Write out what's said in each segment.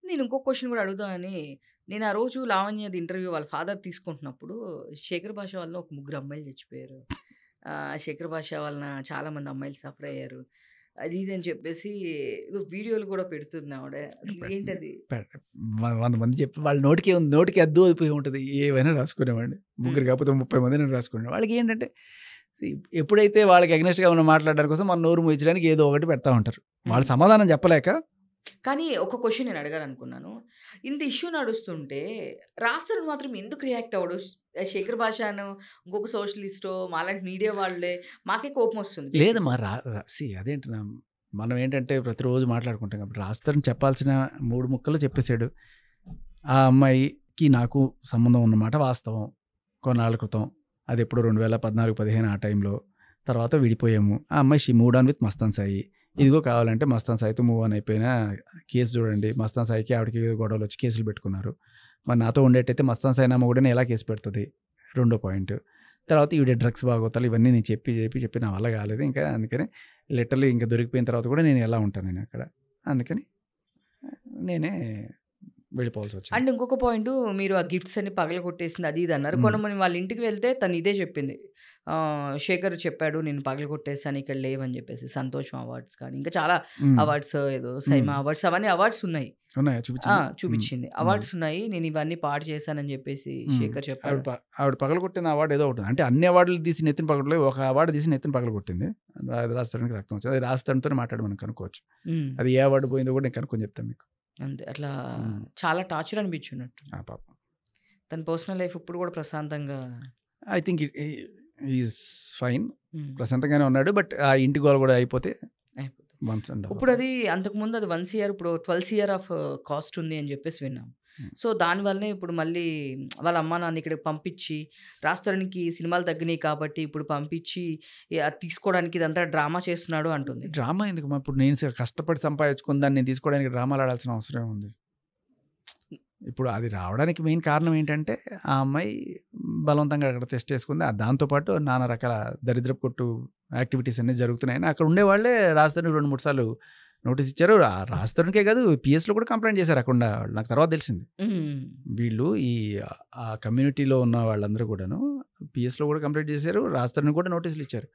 నేను ఇంకో క్వెషన్ గూడా అడుగుదామని నేను ఆ రోజు లావణ్యది ఇంటర్వ్యూ వాళ్ళ ఫాదర్ తీసుకుంటున్నప్పుడు శేఖర్ భాష వలన ఒక ముగ్గురు అమ్మాయిలు చచ్చిపోయారు. శేఖర్ భాష వలన చాలామంది అమ్మాయిలు సఫర్ అయ్యారు. అది ఇది అని చెప్పేసి ఏదో వీడియోలు గూడా పెడుతుంది ఆవిడ. అసలు ఏంటది? 100 మంది చెప్పి వాళ్ళ నోటికి అద్దు అయిపోయి ఉంటుంది. ఏవైనా రాసుకునేవాడిని. ముగ్గురు కాకపోతే 30 మందిని రాసుకునేవాడిని. వాళ్ళకి ఏంటంటే ఎప్పుడైతే వాళ్ళకి అగ్నెస్ట్‌గా మనం మాట్లాడడం కోసం మన నోరు మూయించడానికి ఏదో ఒకటి పెడతా ఉంటారు. వాళ్ళు సమాధానం చెప్పలేక. కానీ ఒక క్వెషన్ నేను అడగాలనుకున్నాను. ఇంత ఇష్యూ నడుస్తుంటే రాష్ట్రం మాత్రం ఎందుకు రియాక్ట్ అవ్వడు? శేఖర్ భాషను ఇంకొక సోషలిస్టో మాలాంటి మీడియా వాళ్ళే మాకే కోపం వస్తుంది. లేదమ్మా అదేంటి మనం ఏంటంటే ప్రతిరోజు మాట్లాడుకుంటాం కాబట్టి రాస్తారని చెప్పాల్సిన 3 ముక్కలు చెప్పేశాడు. ఆ అమ్మాయికి నాకు సంబంధం ఉన్నమాట వాస్తవం. కొన్నాళ్ళ క్రితం అది ఎప్పుడు 2014-15 ఆ టైంలో. తర్వాత విడిపోయాము. ఆ అమ్మాయి she move on with Mastan Sai. ఇదిగో కావాలంటే మస్తాన్ సాయితో మూవ్ ఆన్ అయిపోయిన కేసు చూడండి. మస్తాన్ సాయికి ఆవిడకి గొడవలు వచ్చి కేసులు పెట్టుకున్నారు. మరి నాతో ఉండేటైతే మస్తాన్ సాయి నా మొగుడని ఎలా కేసు పెడుతుంది? రెండో పాయింట్. తర్వాత ఈవిడ డ్రగ్స్ బాగోతాలు ఇవన్నీ నేను చెప్పి నా వల్ల కాలేదు. ఇంకా అందుకని లిటరల్లీ ఇంకా దొరికిపోయిన తర్వాత కూడా నేను ఎలా ఉంటాను నేను అక్కడ. అందుకని నేనే వెళ్ళిపోవాల్సి వచ్చింది. అండ్ ఇంకొక పాయింట్, మీరు ఆ గిఫ్ట్స్ అన్ని పగలగొట్టేసింది అది ఇది అన్నారు. కొంతమంది వాళ్ళ ఇంటికి వెళ్తే తను ఇదే చెప్పింది. శేఖర్ చెప్పాడు నేను పగలగొట్టేసాను ఇక్కడ లేవని చెప్పేసి. సంతోషం అవార్డ్స్ కానీ ఇంకా చాలా అవార్డ్స్ ఏదో సైమా అవార్డ్స్ అవన్నీ అవార్డ్స్ ఉన్నాయి. చూపించింది అవార్డ్స్ ఉన్నాయి. నేను ఇవన్నీ పాడు చేశానని చెప్పేసి శేఖర్ చెప్పాడు. ఆవిడ పగలగొట్టిన అవార్డు ఏదో ఒకటి. అంటే అన్ని అవార్డులు తీసి నెత్తిన పగలగొట్టలేదు. ఒక అవార్డు తీసి నెత్తిన పగలగొట్టింది. రాస్తానికి రక్తం వచ్చింది. అది రాస్తానితో మాట్లాడి మనం కనుక్కోవచ్చు. అది ఏ అవార్డు పోయిందో కూడా నేను కనుక్కొని చెప్తాను మీకు. అంతే. అట్లా చాలా టార్చర్ అనిపించున్నట్టు. పాపం తన పర్సనల్ లైఫ్ ఇప్పుడు కూడా ప్రశాంతంగా ఐ థింక్ ఈజ్ ఫైన్. ప్రశాంతంగానే ఉన్నాడు. బట్ ఆ ఇంటి గోల కూడా అయిపోతే ఇప్పుడు అది అంతకుముందు అది 1 CR ఇప్పుడు 12 CR ఆఫ్ కాస్ట్ ఉంది అని చెప్పేసి విన్నాం. సో దానివల్లనే ఇప్పుడు మళ్ళీ వాళ్ళ అమ్మా నాన్న ఇక్కడికి పంపించి రాస్తానికి సినిమాలు తగ్గినాయి కాబట్టి ఇప్పుడు పంపించి తీసుకోవడానికి ఇదంతా డ్రామా చేస్తున్నాడు అంటుంది. డ్రామా ఎందుకు? ఇప్పుడు నేను కష్టపడి సంపాదించుకుని దాన్ని నేను తీసుకోవడానికి డ్రామాలు ఆడాల్సిన అవసరం ఉంది. ఇప్పుడు అది రావడానికి మెయిన్ కారణం ఏంటంటే ఆ అమ్మాయి బలవంతంగా అక్కడ టెస్ట్ చేసుకుంది. దాంతోపాటు నానా రకాల దరిద్రపు కొట్టు యాక్టివిటీస్ అన్నీ జరుగుతున్నాయని అక్కడ ఉండేవాళ్ళే రాస్తానికి 2-3 సార్లు నోటీస్ ఇచ్చారు. రాస్తానికే కాదు పిఎస్లో కూడా కంప్లైంట్ చేశారు అక్కడ నాకు తర్వాత తెలిసింది. వీళ్ళు ఆ కమ్యూనిటీలో ఉన్న వాళ్ళందరూ కూడాను పిఎస్లో కూడా కంప్లైంట్ చేశారు. రాస్తానికి కూడా నోటీసులు ఇచ్చారు.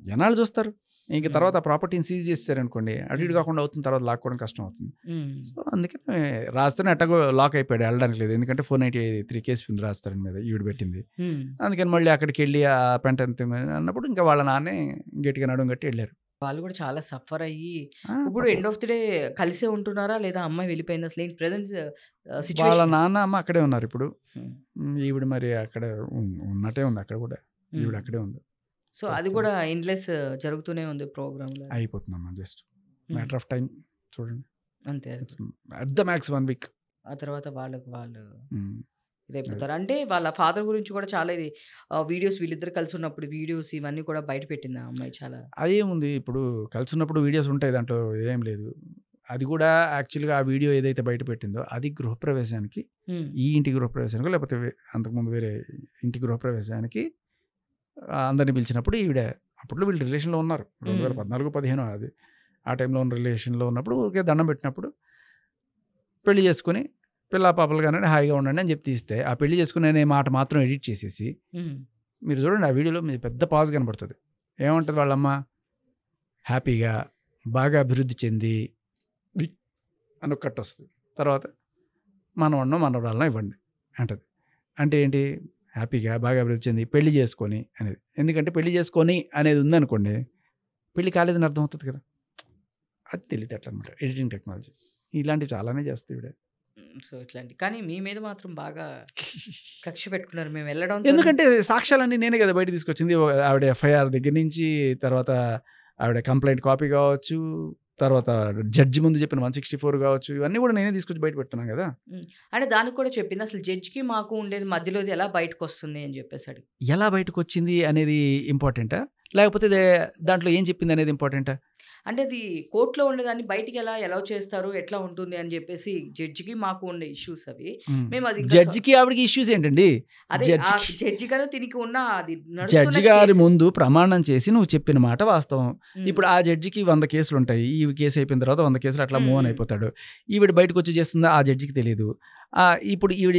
జనాలు చూస్తారు. ఇంక తర్వాత ప్రాపర్టీని సీజ్ చేస్తారు అనుకోండి, అటు ఇటు కాకుండా అవుతుంది, తర్వాత లాక్కోవడం కష్టం అవుతుంది. సో అందుకని రాస్తారని అట్టగో లాక్ అయిపోయాడు, వెళ్ళడానికి లేదు. ఎందుకంటే 493 కేసు ఉంది రాస్తారని మీద ఈవిడ పెట్టింది. అందుకని మళ్ళీ అక్కడికి వెళ్ళి ఆ పెంట అన్నప్పుడు ఇంకా వాళ్ళ నాన్నే గట్టిగా నడుము గట్టి వెళ్ళారు. వాళ్ళు కూడా చాలా సఫర్ అయ్యి ఇప్పుడు ఎండ్ ఆఫ్ ది డే కలిసే ఉంటున్నారా లేదా అమ్మాయి వెళ్ళిపోయింది? అసలు ఏంటి ప్రెజెంట్ సిచువేషన్? వాళ్ళ నాన్న అమ్మ అక్కడే ఉన్నారు ఇప్పుడు. ఈవిడ మరి అక్కడ ఉన్నట్టే ఉంది, అక్కడ కూడా ఈవిడ అక్కడే ఉంది. సో అది కూడా ఎండ్లెస్ జరుగుతూనే ఉంది ప్రోగ్రామ్. అయిపోతుందమ్మా, జస్ట్ మ్యాటర్ ఆఫ్ టైం. చూడండి అంతే, అట్ ద మ్యాక్స్ 1 వీక్. ఆ తర్వాత వాళ్ళు ఇదైపోతారు. అంటే వాళ్ళ ఫాదర్ గురించి కూడా చాలా ఇది వీడియోస్ వీళ్ళిద్దరు కలిసి ఉన్నప్పుడు వీడియోస్ ఇవన్నీ కూడా బయట పెట్టింది ఆ అమ్మాయి. చాలా అదేముంది, ఇప్పుడు కలిసి ఉన్నప్పుడు వీడియోస్ ఉంటాయి, దాంట్లో ఏం లేదు. అది కూడా యాక్చువల్గా ఆ వీడియో ఏదైతే బయట పెట్టిందో అది గృహప్రవేశానికి, ఈ ఇంటి గృహప్రవేశానికి లేకపోతే అంతకుముందు వేరే ఇంటి గృహప్రవేశానికి అందరిని పిలిచినప్పుడు ఈవిడ, అప్పట్లో వీళ్ళు రిలేషన్లో ఉన్నారు, 2014-15 అది ఆ టైంలో ఉన్న రిలేషన్లో ఉన్నప్పుడు ఊరికే దండం పెట్టినప్పుడు పెళ్లి చేసుకుని పిల్ల పాపలు కానీ హాయిగా ఉండండి అని చెప్పి తీస్తే, ఆ పెళ్లి చేసుకుని అనే మాట మాత్రం ఎడిట్ చేసేసి మీరు చూడండి ఆ వీడియోలో మీకు పెద్ద పాజ్ కనబడుతుంది. ఏమంటుంది వాళ్ళమ్మ, హ్యాపీగా బాగా అభివృద్ధి చెంది అని కట్ వస్తుంది. తర్వాత మనవరాలను ఇవ్వండి అంటది. అంటే ఏంటి, హ్యాపీగా బాగా అభివృద్ధి చెంది పెళ్లి చేసుకొని అనేది. ఎందుకంటే పెళ్లి చేసుకొని అనేది ఉందనుకోండి, పెళ్లి కాలేదని అర్థం అవుతుంది కదా. అది తెలియదు అట్లా అనమాట, ఎడిటింగ్ టెక్నాలజీ. ఇలాంటివి చాలానే చేస్తాయి ఇవిడ. సో ఇట్లాంటి కానీ మీ మీద మాత్రం బాగా కక్ష పెట్టుకున్నారు మేము వెళ్ళడం. ఎందుకంటే సాక్ష్యాలన్నీ నేనే కదా బయట తీసుకొచ్చింది. ఆవిడ ఎఫ్ఐఆర్ దగ్గర నుంచి, తర్వాత ఆవిడ కంప్లైంట్ కాపీ కావచ్చు, తర్వాత జడ్జి ముందు చెప్పిన 164 కావచ్చు, ఇవన్నీ కూడా నేనే తీసుకొచ్చి బయట పెడుతున్నాను కదా. అంటే దానికి కూడా చెప్పింది అసలు జడ్జికి మాకు ఉండేది మధ్యలోది ఎలా బయటకు వస్తుంది అని చెప్పేసాడు. ఎలా బయటకు వచ్చింది అనేది ఇంపార్టెంటా, లేకపోతే దాంట్లో ఏం చెప్పింది అనేది ఇంపార్టెంటా? అంటే అది కోర్ట్‌లో ఉండేదాన్ని బయటికి ఎలా అలౌ చేస్తారు? ఎట్లా ఉంటుంది అని జెప్పేసి జడ్జికి మాకు ఉండే ఇష్యూస్ అవి. మేము అది ఇంకా జడ్జికి ఆవిడకి ఇష్యూస్ ఏంటండి? అదే ఆ జడ్జికి జడ్జి గారు తినికి ఉన్న అది నడుస్తున్న జడ్జి గారి కేసు. ముందు ప్రమాణం చేసి నువ్వు చెప్పిన మాట వాస్తవం. హ్మ్. ఇప్పుడు ఆ జడ్జికి 100 కేసులు ఉంటాయి. ఈ కేసు అయిపోయిన తర్వాత 100 కేసులు అట్లా మూవ్ ఆన్ హ్మ్. అయిపోతాడు. ఈవిడ బయటకొచ్చి చేస్తుందా ఆ జడ్జికి తెలీదు. ఇప్పుడు ఈవిడ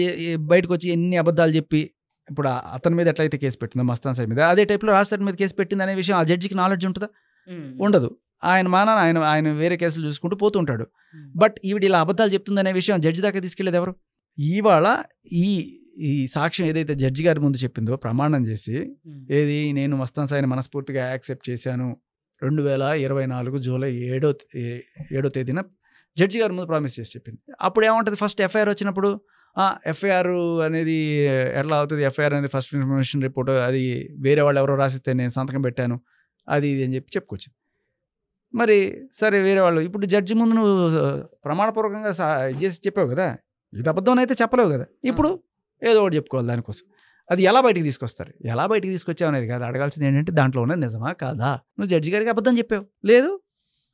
బయటకొచ్చి ఎన్ని అబద్ధాలు చెప్పి ఇప్పుడు అతని మీద ఎట్లయితే కేసు పెట్టిందో మస్తాన్ సాయి మీద, అదే టైప్‌లో రాజ్ సార్ మీద కేసు పెట్టింది అనే విషయం ఆ జడ్జికి నాలెడ్జ్ ఉంటదా? హ్మ్. ఉండదు. ఆయన మానాన ఆయన వేరే కేసులు చూసుకుంటూ పోతూ ఉంటాడు. హ్మ్. బట్ ఈవిడ ఇలా అబద్ధాలు చెప్తుందనే విషయం జడ్జి దాకా తీసుకెళ్లేది ఎవరు? ఇవాళ ఈ సాక్ష్యం ఏదైతే జడ్జి గారి ముందు చెప్పిందో ప్రమాణం చేసి, హ్మ్. ఏది నేను మస్తాన్ సాయిని మనస్ఫూర్తిగా యాక్సెప్ట్ చేశాను 2024 జూలై 7వ తేదీన జడ్జి గారి ముందు ప్రామిస్ చేసి చెప్పింది. అప్పుడు ఏమంటది? ఫస్ట్ ఎఫ్ఐఆర్ వచ్చినప్పుడు ఎఫ్ఐఆర్ అనేది ఎట్లా అవుతుంది? ఎఫ్ఐఆర్ అనేది ఫస్ట్ ఇన్ఫర్మేషన్ రిపోర్ట్, అది వేరే వాళ్ళు ఎవరో రాసిస్తే నేను సంతకం పెట్టాను, అది ఇది అని చెప్పి చెప్పుకొచ్చింది. మరి సరే వేరే వాళ్ళు ఇప్పుడు జడ్జి ముందు నువ్వు ప్రమాణపూర్వకంగా ఇది చేసి చెప్పావు కదా, ఇది అబద్ధం అయితే చెప్పలేవు కదా. ఇప్పుడు ఏదో ఒకటి చెప్పుకోవాలి దానికోసం. అది ఎలా బయటికి తీసుకొస్తారు? ఎలా బయటికి తీసుకొచ్చావు అనేది కాదు అడగాల్సింది. ఏంటంటే దాంట్లో ఉన్నది నిజమా కాదా? నువ్వు జడ్జి గారికి అబద్ధం చెప్పావు, లేదు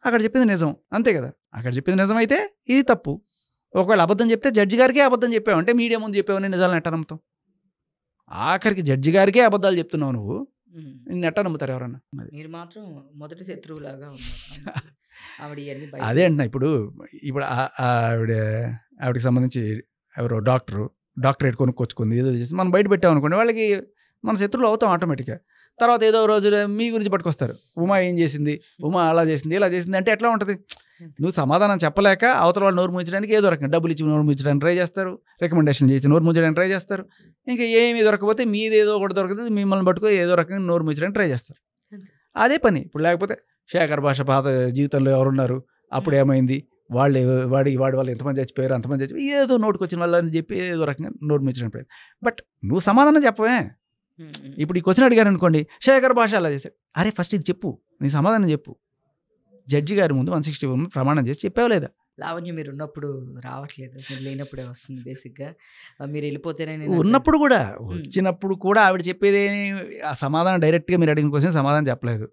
అక్కడ చెప్పింది నిజం, అంతే కదా. అక్కడ చెప్పింది నిజం అయితే ఇది తప్పు. ఒకవేళ అబద్ధం చెప్తే జడ్జి గారికే అబద్ధం చెప్పావు అంటే మీడియా ముందు చెప్పావని నిజాలను ఎట్ట నమ్ముతాం? ఆఖరికి జడ్జి గారికే అబద్ధాలు చెప్తున్నావు నువ్వు, నిన్ను ఎట్ట నమ్ముతారు ఎవరన్నా? మీరు మాత్రం మొదటి శత్రువులాగా ఉన్నారు. ఆవిడ ఇవన్నీ అదే అంటున్నా. ఇప్పుడు ఆవిడకి సంబంధించి ఎవరో డాక్టరేట్ కొనుక్కొచ్చుకుంది, ఏదో చేసి మనం బయట పెట్టామనుకోండి, వాళ్ళకి మన శత్రువులు అవుతాం ఆటోమేటిక్గా. తర్వాత ఏదో రోజు మీ గురించి పట్టుకొస్తారు, ఉమా ఏం చేసింది, ఉమా అలా చేసింది ఇలా చేసింది అంటే ఎట్లా ఉంటుంది? నువ్వు సమాధానం చెప్పలేక అవతల వాళ్ళు నోరు మూయించడానికి ఏదో రకంగా డబ్బులు ఇచ్చి నోరు మూయించడానికి ట్రై చేస్తారు, రికమెండేషన్ చేసి నోరు మూయించడానికి ట్రై చేస్తారు. ఇంకా ఏమీ దొరకపోతే మీది ఏదో ఒకటి దొరుకుతుంది, మిమ్మల్ని పట్టుకో ఏదో రకంగా నోరు మూయించడానికి ట్రై చేస్తారు. అదే పని. ఇప్పుడు లేకపోతే శేఖర్ భాష పాత జీవితంలో ఎవరున్నారు, అప్పుడు ఏమైంది, వాడి వాళ్ళు ఎంతమంది చచ్చిపోయారు, అంతమంది చచ్చిపోయి ఏదో నోటుకు వచ్చిన వాళ్ళని చెప్పి ఏదో రకంగా నోరు మూయించడానికి ట్రై. బట్ నువ్వు సమాధానం చెప్పవే. ఇప్పుడు ఈ క్వశ్చన్ అడిగారు అనుకోండి, శేఖర్ భాష అలా చేశాడు, అరే ఫస్ట్ ఇది చెప్పు, నీ సమాధానం చెప్పు. జడ్జి గారి ముందు 161 ప్రమాణం చేసి చెప్పావు లేదా? లావణ్య మీరు ఉన్నప్పుడు రావట్లేదు, మీరు లేనప్పుడే వస్తుంది. బేసిక్గా మీరు వెళ్ళిపోతేనే ఉన్నప్పుడు కూడా, వచ్చినప్పుడు కూడా ఆవిడ చెప్పేది ఆ సమాధానం డైరెక్ట్గా మీరు అడిగిన క్వశ్చన్ సమాధానం చెప్పలేదు.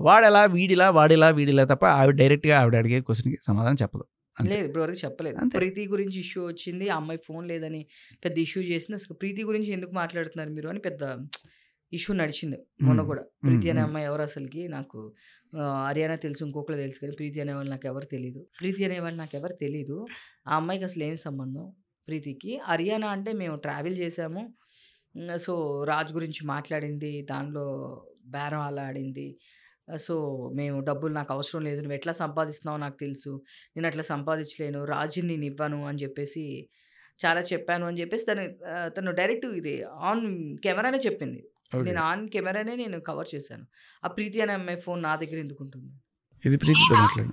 వాడెలా వీడిలా తప్ప ఆవిడ డైరెక్ట్గా ఆవిడ అడిగే క్వశ్చన్కి సమాధానం చెప్పదు. లేదు, ఇప్పటివరకు చెప్పలేదు. ప్రీతి గురించి ఇష్యూ వచ్చింది, ఆ అమ్మాయి ఫోన్ లేదని పెద్ద ఇష్యూ చేసింది. అసలు ప్రీతి గురించి ఎందుకు మాట్లాడుతున్నారు మీరు అని పెద్ద ఇష్యూ నడిచింది మొన్న కూడా. ప్రీతి అనే అమ్మాయి ఎవరు అసలుకి? నాకు హర్యానా తెలుసు, ఇంకొకరు తెలుసు, కానీ ప్రీతి అనేవాళ్ళు నాకు ఎవరు తెలీదు. ఆ అమ్మాయికి అసలు ఏం సంబంధం ప్రీతికి? హర్యానా అంటే మేము ట్రావెల్ చేసాము, సో రాజ్ గురించి మాట్లాడింది, దానిలో బేరం అలా ఆడింది. సో మేము డబ్బులు నాకు అవసరం లేదు, నువ్వు ఎట్లా సంపాదిస్తున్నావో నాకు తెలుసు, నేను అట్లా సంపాదించలేను, రాజుని నేను ఇవ్వను అని చెప్పేసి చాలా చెప్పాను అని చెప్పేసి తను డైరెక్ట్ ఇది ఆన్ కెమెరానే చెప్పింది. నేను ఆన్ కెమెరానే నేను కవర్ చేశాను. ఆ ప్రీతి అనే అమ్మాయి ఫోన్ నా దగ్గర ఎందుకు ఉంటుంది? ఇది ప్రీతితో మాట్లాడు.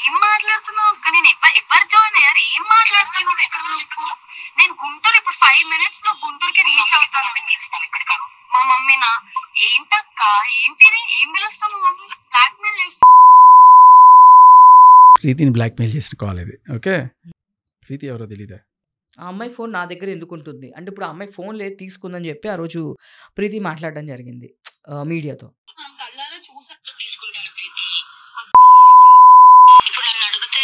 ఏం మాట్లాడుతున్నావు? నేను ఎవరు జాయిన్ అయ్యారు? ఏం మాట్లాడుతున్నావు? నేను గుంటూరు ఇప్పుడు 5 minutes లో గుంటూరుకి రీచ్ అవుతాను. మా మమ్మీనా? ఏంటక్క ఏంటిది? ఏం పిలుస్తావు? మమ్మీ బ్లాక్మెయిల్ చేస్తా. ప్రీతిని బ్లాక్మెయిల్ చేసిన కాల్ ఇది. ఓకే, ప్రీతి ఎవరో తెలీదా? ఆ అమ్మాయి ఫోన్ నా దగ్గర ఎందుకు ఉంటుంది అంటే, ఇప్పుడు ఆ అమ్మాయి ఫోన్ లేదు తీసుకుందని చెప్పి ఆ రోజు ప్రీతి మాట్లాడడం జరిగింది మీడియాతో. ఇప్పుడు నన్ను అడిగితే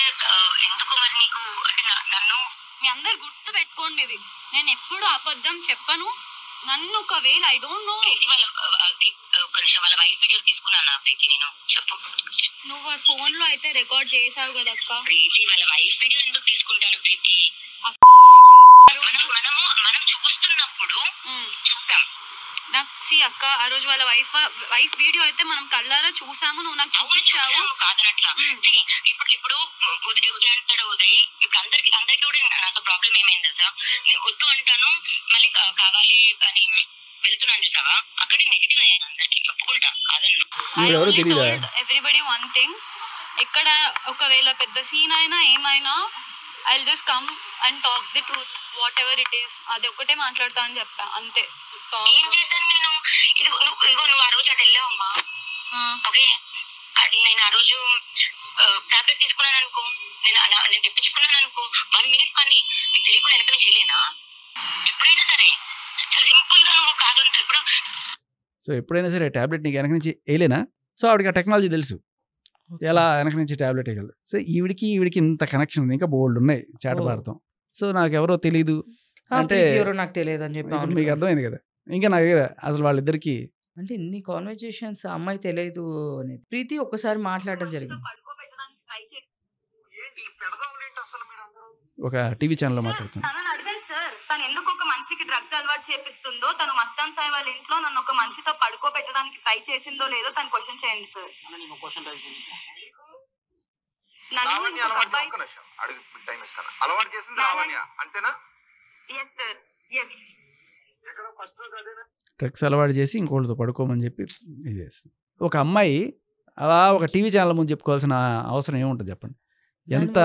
ఎందుకు మరి నీకు అంటే నన్ను మీ అందరు గుర్తు పెట్టుకోండి, ఇది నేను ఎప్పుడు అబద్ధం చెప్పను. నన్ను ఒకవేళ ఐ డోంట్ నో ఒక నిమిషం వాళ్ళ వైఫ్ వీడియోస్ తీసుకున్నాను ప్రీతి, నేను చెప్పు. నువ్వు ఆ ఫోన్ లో అయితే రికార్డ్ చేసావు కదా అక్క. ప్రీతి వాళ్ళ వైఫ్ వీడియో ఎందుకు తీసుకుంటాను ప్రీతి? మనం చూస్తున్నప్పుడు చూద్దాం. నాకు అక్క ఆ రోజు వాళ్ళ వైఫ్ వీడియో అయితే మనం కళ్ళారా చూసాము, నువ్వు నాకు చూపించావు కాదనట్లా. ఇప్పుడు ఉదయ్ అంటాడు, ఉదయ్ ఇప్పుడు అందరికి కూడా నాతో ప్రాబ్లం ఏమైంది తెలుసా? నేను వద్దు అంటాను, మళ్ళీ కావాలి అని వెళ్తున్నాను చూసావా, అక్కడే నెగిటివ్ అయ్యాను అందరికి, ఒప్పుకుంటా కాదన్ను. ఎవ్రీబడి వన్ థింగ్, ఇక్కడ ఒకవేళ పెద్ద సీన్ అయినా ఏమైనా I'll just come and talk the truth, whatever it is. అది ఒకటే మాట్లాడతా అని చెప్పా, అంతే. ఏం చేశాను నేను? ఇదిగో నువ్వు ఆ రోజు అటు వెళ్ళావమ్మా, ఓకే. నేను ఆ రోజు టాబ్లెట్ తీసుకున్నాను అనుకో, నేను తెప్పించుకున్నాను అనుకో, 1 minute పని నీకు తెలియకుండా వెనకాల చేయలేనా? ఎప్పుడైనా సరే చాలా సింపుల్ గా నువ్వు కాదు అంటే ఇప్పుడు సో ఎప్పుడైనా సరే ట్యాబ్లెట్ నీకు వెనక నుంచి వేయలేనా? సో ఆవిడకి ఆ టెక్నాలజీ తెలుసు, ఎలా వెనక నుంచి ట్యాబ్లెట్ వేయగలదు. సో ఈవిడికి ఇంత కనెక్షన్ ఉంది, ఇంకా బోల్డ్ ఉన్నాయి చాట భారతం. సో నాకు ఎవరో తెలీదు అంటే ఎవరో నాకు తెలియదు అని చెప్పి ఇప్పుడు మీకు అర్థమైంది కదా. ఇంకా నాకు దగ్గర అసలు వాళ్ళిద్దరికి అంటే ఇన్ని కాన్వర్జేషన్స్ అమ్మాయి తెలియదు అనేది. ప్రీతి ఒక్కసారి మాట్లాడడం జరిగింది. ఒక టీవీ ఛానల్లో మాట్లాడుతాను. తనని అడగండి సార్, తను ఎందుకు ఒక మనిషికి డ్రగ్స్ అలవాటు చేపిస్తుందో, తను మస్తాన్ సాయి వాళ్ళ ఇంట్లో నన్ను ఒక మనిషితో పడుకోబెట్టడానికి ట్రై చేసిందో లేదో తను క్వశ్చన్ చేయండి సార్. అలవాటు చేసింది లావణ్య అంతేనా? డ్రగ్స్ అలవాటు చేసి ఇంకోళ్ళతో పడుకోమని చెప్పి ఇది చేస్తుంది. ఒక అమ్మాయి అలా ఒక టీవీ ఛానల్ ముందు చెప్పుకోవాల్సిన అవసరం ఏముంటుంది చెప్పండి? ఎంత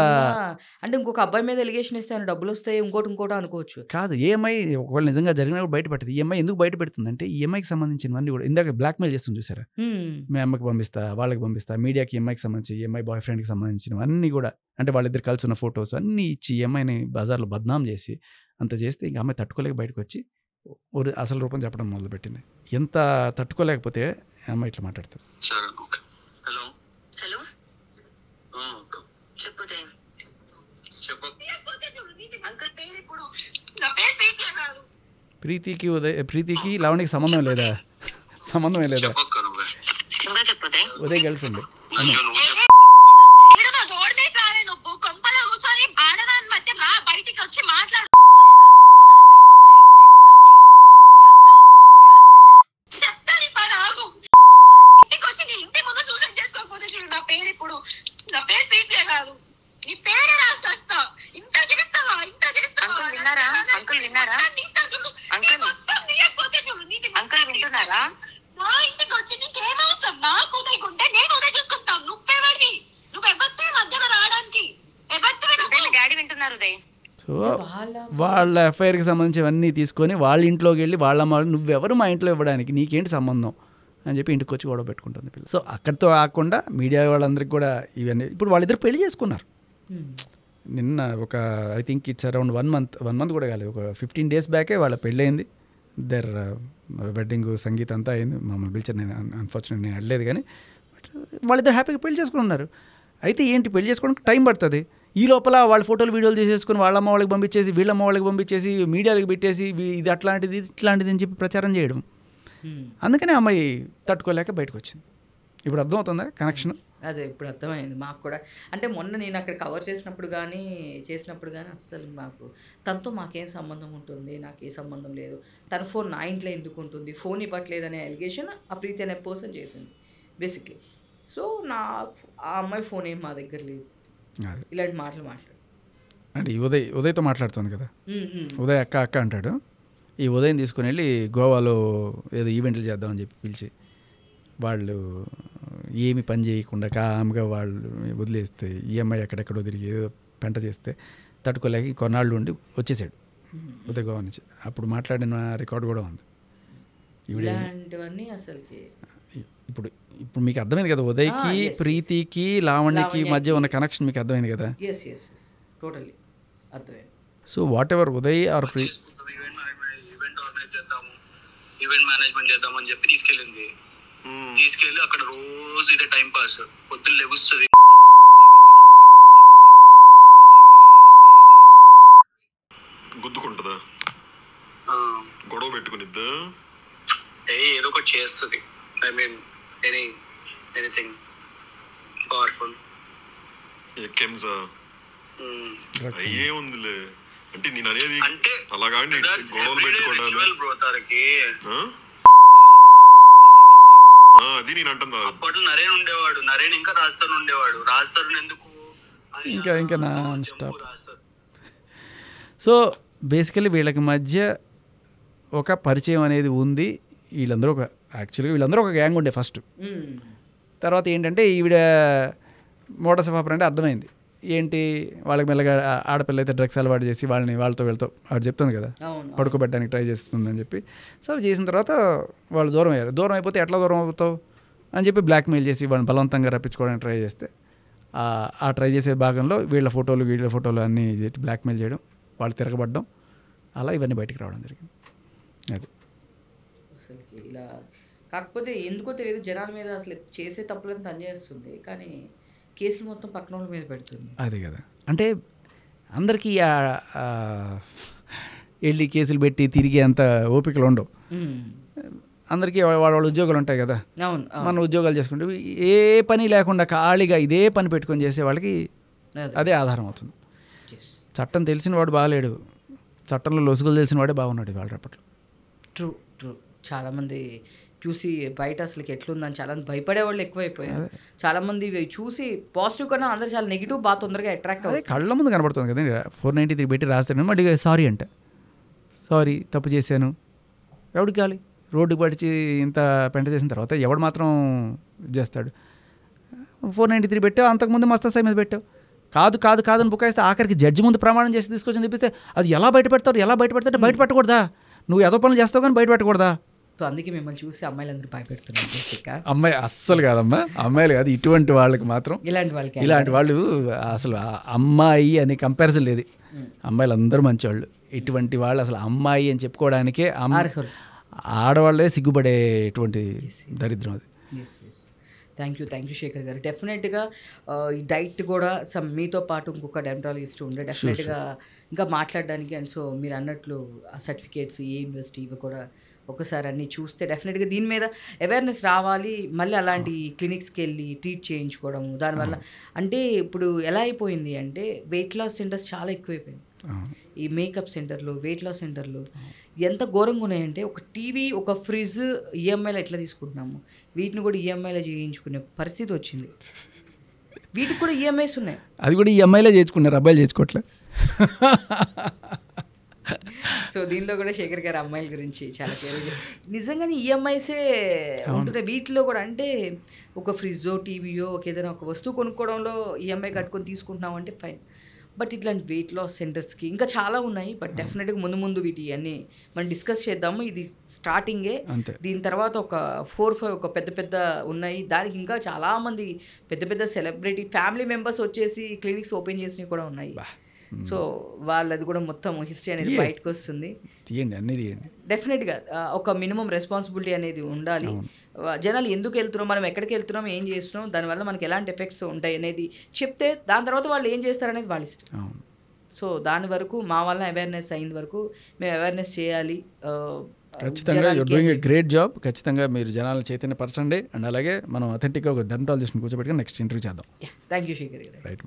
అంటే ఇంకొక అబ్బాయి మీద ఎలిగేషన్ ఇస్తే డబ్బులు వస్తాయి, ఇంకోటి అనుకోవచ్చు. కాదు, ఈఎంఐ ఒకవేళ నిజంగా జరిగినప్పుడు బయట పెడుతుంది. ఈఎంఐ ఎందుకు బయట పెడుతుందంటే ఈఎంఐకి సంబంధించినవన్నీ కూడా ఇందాక బ్లాక్మెయిల్ చేస్తుంది చూసారా, మీ అమ్మకి పంపిస్తా, వాళ్ళకి పంపిస్తా, మీడియాకి ఈఎంఐకి సంబంధించి ఈఎంఐ బాయ్ ఫ్రెండ్కి సంబంధించినవన్నీ కూడా, అంటే వాళ్ళిద్దరు కలిసి ఉన్న ఫొటోస్ అన్నీ ఇచ్చి ఈఎంఐని బజార్లో బద్నాం చేసి అంత చేస్తే ఇంకా అమ్మాయి తట్టుకోలేక బయటకు వచ్చి అసలు రూపం చెప్పడం మొదలుపెట్టింది. ఎంత తట్టుకోలేకపోతే అమ్మాయి ఇట్లా మాట్లాడుతుంది. ప్రీతికి లావణ్యకి సంబంధం లేదా? సంబంధమే లేదా? Uday girl friend. వాళ్ళ ఎఫ్ఐఆర్కి సంబంధించినవన్నీ తీసుకొని వాళ్ళ ఇంట్లోకి వెళ్ళి వాళ్ళ అమ్మ నువ్వెవరు మా ఇంట్లో ఇవ్వడానికి, నీకేంటి సంబంధం అని చెప్పి ఇంటికి వచ్చి గొడవ పెట్టుకుంటుంది పిల్ల. సో అక్కడితో కాకుండా మీడియా వాళ్ళందరికీ కూడా ఇవన్నీ ఇప్పుడు వాళ్ళిద్దరు పెళ్లి చేసుకున్నారు. నిన్న ఒక I think it's around 1 month కూడా కాలేదు, ఒక 15 days బ్యాకే వాళ్ళ పెళ్ళయింది. దర్ వెడ్డింగ్ సంగీతం అంతా అయింది. మమ్మల్ని పిలిచారు, నేను అన్ఫార్చునేట్ నేను అడలేదు, కానీ బట్ వాళ్ళిద్దరు హ్యాపీగా పెళ్లి చేసుకుని ఉన్నారు. అయితే ఏంటి, పెళ్లి చేసుకోవడానికి టైం పడుతుంది. ఈ లోపల వాళ్ళ ఫోటోలు వీడియోలు తీసేసుకొని వాళ్ళ అమ్మ వాళ్ళకి పంపించేసి వీళ్ళమ్మ వాళ్ళకి పంపించేసి మీడియాలకు పెట్టేసి ఇది అట్లాంటిది ఇట్లాంటిది అని చెప్పి ప్రచారం చేయడం. అందుకనే అమ్మాయి తట్టుకోలేక బయటకు వచ్చింది. ఇప్పుడు అర్థమవుతుందా కనెక్షన్? అదే ఇప్పుడు అర్థమైంది మాకు కూడా. అంటే మొన్న నేను అక్కడ కవర్ చేసినప్పుడు కానీ అస్సలు తనతో మాకేం సంబంధం ఉంటుంది, నాకే సంబంధం లేదు, తన ఫోన్ నా ఇంట్లో ఎందుకు ఉంటుంది, ఫోన్ ఇవ్వట్లేదు అనే అలిగేషన్ ఆ ప్రీతి అనే పర్సన్ చేసింది బేసిక్లీ. సో ఆ అమ్మాయి ఫోన్ ఏం మా దగ్గర లేదు, ఇలాంటి మాటలు మాట్లాడు అంటే ఈ ఉదయ్తో మాట్లాడుతుంది కదా, ఉదయ్ అక్క అంటాడు. ఈ ఉదయం తీసుకుని వెళ్ళి గోవాలో ఏదో ఈవెంట్లు చేద్దామని చెప్పి పిలిచి వాళ్ళు ఏమి పని చేయకుండా కామ్గా వాళ్ళు వదిలేస్తే ఈఎంఐ ఎక్కడెక్కడో తిరిగి ఏదో పెంట చేస్తే తట్టుకోలేక కొన్నాళ్ళు ఉండి వచ్చేసాడు ఉదయ్ గోవా నుంచి. అప్పుడు మాట్లాడిన రికార్డు కూడా ఉంది. ఇలాంటివన్నీ అసలుకి ఇప్పుడు మీకు అర్థమైంది కదా, ఉదయ్కి ప్రీతికి లావణ్యకి మధ్య ఉన్న కనెక్షన్ మీకు అర్థమైంది కదా. టోటల్లీ అర్థమైంది. So whatever Uday or event organize చేద్దాము, ఈవెంట్ మేనేజ్మెంట్ చేద్దామని చెప్పి తీసుకెళ్ళి అక్కడ రోజు ఇదే టైం పాస్. పొద్దున్న లెగుస్తుంది, గుద్దుకుంటుందా, గొడవ పెట్టుకునిద్దా, ఏదో ఒకటి చేస్తుంది. I mean anything powerful. అయ్యే ఉందిలే అంటే నేను అనేది అంటే అలాగా గొడవలు పెట్టుకోవడానికి అది నేను అంటున్నా. అప్పట్లో నరేన్ ఉండేవాడు, నరేన్ ఇంకా రాజతరుణ్ ఉండేవాడు. రాజతరుణ్ ఎందుకు ఇంకా నాన్ స్టాప్. సో బేసికలీ వీళ్ళకి మధ్య ఒక పరిచయం అనేది ఉంది. వీళ్ళందరూ ఒక గ్యాంగ్ ఉండే ఫస్ట్. తర్వాత ఏంటంటే ఈవిడ మోటార్ సఫాపర్ అంటే అర్థమైంది ఏంటి, వాళ్ళకి మెల్లగా ఆడపిల్ల అయితే డ్రగ్స్ అలవాటు చేసి వాళ్ళతో వెళ్తావు ఆవిడ చెప్తుంది కదా, పడుకోబెట్టడానికి ట్రై చేస్తుందని చెప్పి. సో చేసిన తర్వాత వాళ్ళు దూరం అయ్యారు. దూరం అయిపోతే ఎట్లా దూరం అవుతావు అని చెప్పి బ్లాక్మెయిల్ చేసి వాళ్ళని బలవంతంగా రప్పించుకోవడానికి ట్రై చేస్తే ఆ ట్రై చేసే భాగంలో వీళ్ళ ఫోటోలు అన్నీ బ్లాక్మెయిల్ చేయడం, వాళ్ళు తిరగబడడం, అలా ఇవన్నీ బయటికి రావడం జరిగింది. అది అసలుకి ఇలా కాకపోతే ఎందుకో తెలియదు, జనాల మీద అసలు చేసే తప్పులను తను చేస్తుంది, కానీ కేసులు మొత్తం పక్కన వాళ్ళ మీద పెడుతుంది. అదే కదా, అంటే అందరికీ వెళ్ళి కేసులు పెట్టి తిరిగి అంత ఓపికలు ఉండవు. అందరికీ వాళ్ళ ఉద్యోగాలు ఉంటాయి కదా, మన ఉద్యోగాలు చేసుకుంటే ఏ పని లేకుండా ఖాళీగా ఇదే పని పెట్టుకొని చేసే వాళ్ళకి అదే ఆధారం అవుతుంది. చట్టం తెలిసిన వాడు బాగాలేడు, చట్టంలో లొసుగులు తెలిసిన వాడే బాగున్నాడు వాళ్ళ రేపట్లో. True true. చాలామంది చూసి బయట అసలుకి ఎట్లుందని చాలామంది భయపడే వాళ్ళు ఎక్కువైపోయారు. చాలామంది చూసి పాజిటివ్ కన్నా అందరూ చాలా నెగిటివ్ బాగా తొందరగా అట్రాక్ట్ అవుతుంది. కళ్ళ ముందు కనబడుతుంది కదా, 493 పెట్టి రాస్తాను మళ్ళీ సారీ అంట, సారీ తప్పు చేశాను. ఎవడికి కావాలి? రోడ్డుకి పడిచి ఇంత పెంట చేసిన తర్వాత ఎవడు మాత్రం చేస్తాడు? 493 పెట్టావు, అంతకుముందు మస్తాసాయి మీద పెట్టావు, కాదు అని బుకాయిస్తే ఆఖరికి జడ్జి ముందు ప్రమాణం చేసి తీసుకొచ్చి తెప్పిస్తే అది ఎలా బయట పెడతారు? బయట పెట్టకూడదా? నువ్వు ఏదో పనులు చేస్తావు కానీ బయట పెట్టకూడదా? సో అందుకే మిమ్మల్ని చూసి అమ్మాయిలందరూ భయపెడుతున్నారు బేసిక్గా. అమ్మాయి అస్సలు కాదమ్మా, అమ్మాయిలు కాదు, ఇటువంటి వాళ్ళకి మాత్రం, ఇలాంటి వాళ్ళు అసలు అమ్మాయి అనే కంపారిజన్ లేదు. అమ్మాయిలు అందరూ మంచివాళ్ళు, ఇటువంటి వాళ్ళు అసలు అమ్మాయి అని చెప్పుకోవడానికే ఆడవాళ్ళే సిగ్గుపడేటువంటి దరిద్రం అది. థ్యాంక్ యూ శేఖర్ గారు. డెఫినెట్గా ఈ డైట్ కూడా మీతో పాటు ఇంకొక డెర్మటాలజిస్ట్ ఉండే డెఫినెట్గా ఇంకా మాట్లాడడానికి. అండ్ సో మీరు అన్నట్లు ఆ సర్టిఫికేట్స్ ఏ యూనివర్సిటీ ఇవి కూడా ఒకసారి అన్నీ చూస్తే డెఫినెట్గా దీని మీద అవేర్నెస్ రావాలి. మళ్ళీ అలాంటి క్లినిక్స్కి వెళ్ళి ట్రీట్ చేయించుకోవడము, దానివల్ల అంటే ఇప్పుడు ఎలా అయిపోయింది అంటే వెయిట్ లాస్ సెంటర్స్ చాలా ఎక్కువైపోయింది. ఈ మేకప్ సెంటర్లు, వెయిట్ లాస్ సెంటర్లు ఎంత ఘోరంగా ఉన్నాయంటే ఒక టీవీ, ఒక ఫ్రిడ్జ్ ఈఎంఐలో ఎట్లా తీసుకుంటున్నాము, వీటిని కూడా ఈఎంఐలో చేయించుకునే పరిస్థితి వచ్చింది. వీటికి కూడా ఈఎంఐస్ ఉన్నాయి, అది కూడా ఈఎంఐలో చేయించుకున్నారు, అబ్బాయిలు చేసుకోవట్లే. సో దీనిలో కూడా శేఖర్ గారు అమ్మాయిల గురించి చాలా కేర్ నిజంగానే ఈఎంఐసే ఉంటున్నాయి వీటిలో కూడా. అంటే ఒక ఫ్రిడ్జో, టీవీయో, ఒక ఏదైనా ఒక వస్తువు కొనుక్కోవడంలో ఈఎంఐ కట్టుకొని తీసుకుంటున్నాం అంటే ఫైన్. బట్ ఇట్లాంటి వెయిట్ లాస్ సెంటర్స్కి ఇంకా చాలా ఉన్నాయి. బట్ డెఫినెట్గా ముందు వీటి అన్నీ మనం డిస్కస్ చేద్దాము. ఇది స్టార్టింగే, దీని తర్వాత ఒక 4-5 ఒక పెద్ద ఉన్నాయి. దానికి ఇంకా చాలామంది పెద్ద సెలబ్రిటీ ఫ్యామిలీ మెంబర్స్ వచ్చేసి క్లినిక్స్ ఓపెన్ చేసినవి కూడా ఉన్నాయి. సో వాళ్ళది కూడా మొత్తం హిస్టరీ అనేది బయటకు వస్తుంది. డెఫినెట్గా ఒక మినిమం రెస్పాన్సిబిలిటీ అనేది ఉండాలి. జనాలు ఎందుకు వెళ్తున్నాం, మనం ఎక్కడికి వెళ్తున్నాం, ఏం చేస్తున్నాం, దానివల్ల మనకి ఎలాంటి ఎఫెక్ట్స్ ఉంటాయి అనేది చెప్తే దాని తర్వాత వాళ్ళు ఏం చేస్తారనేది వాళ్ళ ఇష్టం. సో దాని వరకు మా వల్ల అవేర్నెస్ అయిన వరకు మేము అవేర్నెస్ చేయాలి. ఖచ్చితంగా you're doing a great job. ఖచ్చితంగా మీరు జనాలను చైతన్యపరచండి. అండ్ అలాగే మనం అథెంటిక్గా ఒక డెర్మటాలజిస్ట్ని కూర్చోబెట్టుకుని నెక్స్ట్ ఇంటర్వ్యూ చేద్దాం. థ్యాంక్ యూ శేఖర్ గారు. రైట్.